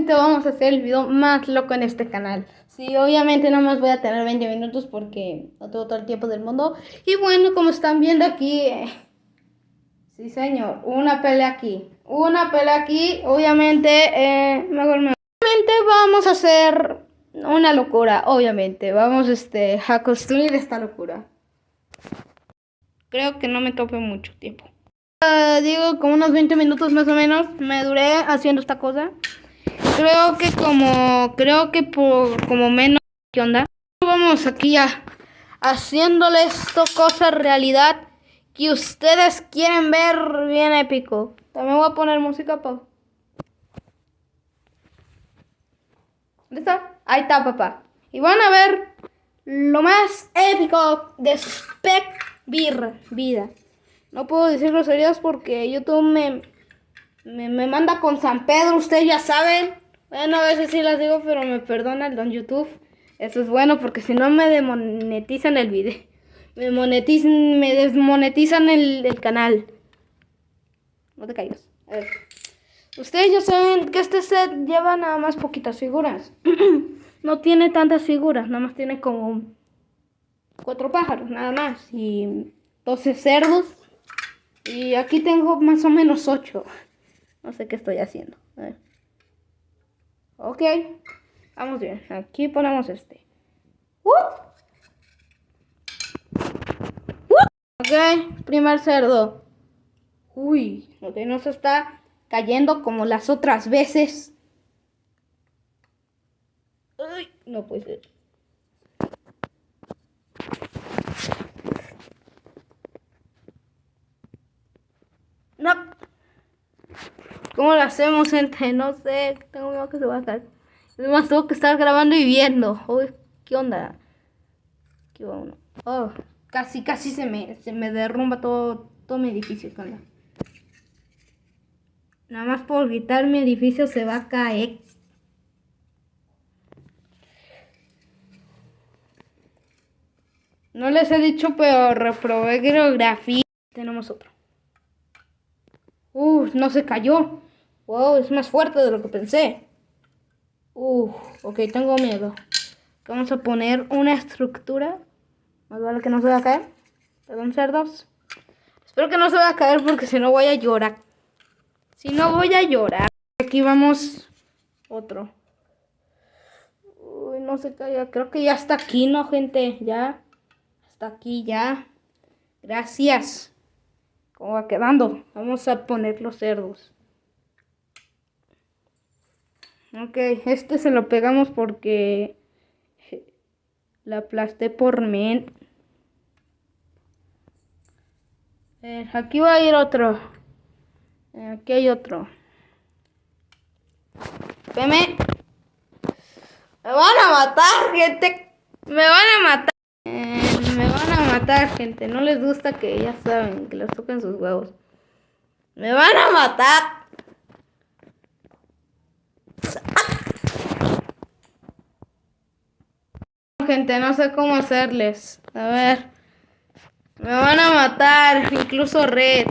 Vamos a hacer el video más loco en este canal. Sí, obviamente no más voy a tener 20 minutos porque no tengo todo el tiempo del mundo. Y bueno, como están viendo aquí, sí señor, una pelea aquí. Una pelea aquí, obviamente, obviamente vamos a hacer una locura, obviamente. Vamos a construir esta locura. Creo que no me tope mucho tiempo. Digo, como unos 20 minutos más o menos me duré haciendo esta cosa. Creo que por como menos. ¿Qué onda? Vamos aquí haciéndole esto cosa realidad que ustedes quieren ver bien épico. También voy a poner música, pa. ¿Dónde está? Ahí está, papá. Y van a ver lo más épico de Spec Vida. No puedo decir groserías porque YouTube me manda con San Pedro, ustedes ya saben. Bueno, a veces sí las digo, pero me perdona el don YouTube. Eso es bueno porque si no me demonetizan el video. Me desmonetizan el canal. No te caigas. A ver. Ustedes ya saben que este set lleva nada más poquitas figuras. No tiene tantas figuras, nada más tiene como 4 pájaros, nada más. Y 12 cerdos. Y aquí tengo más o menos 8. No sé qué estoy haciendo. A ver. Ok. Vamos bien. Aquí ponemos este. Ok. Primer cerdo. Uy. Ok, no se está cayendo como las otras veces. Uy, no puede ser. No. ¿Cómo lo hacemos, gente? No sé. Tengo miedo que se va a caer. Además, tengo que estar grabando y viendo. Uy, ¿qué onda? Aquí va uno. Oh, casi se me derrumba todo mi edificio. ¿Qué onda? Nada más por gritar mi edificio se va a caer. No les he dicho, pero reprobé geografía. Tenemos otro. No se cayó. Wow, es más fuerte de lo que pensé. Ok, tengo miedo. Vamos a poner una estructura. Más vale que no se va a caer. Perdón, cerdos. Espero que no se va a caer porque si no voy a llorar. Si no voy a llorar. Aquí vamos otro. Uy, no se caiga. Creo que ya está aquí, ¿no, gente? Ya. Hasta aquí, ya. Gracias. ¿Cómo va quedando? Vamos a poner los cerdos. Ok, este se lo pegamos porque la aplasté por men. Aquí va a ir otro. Aquí hay otro. Veme. Me van a matar, gente. Me van a matar. Me van a matar, gente. No les gusta que ya saben que les toquen sus huevos. Me van a matar. Gente, no sé cómo hacerles. A ver. Me van a matar. Incluso Red.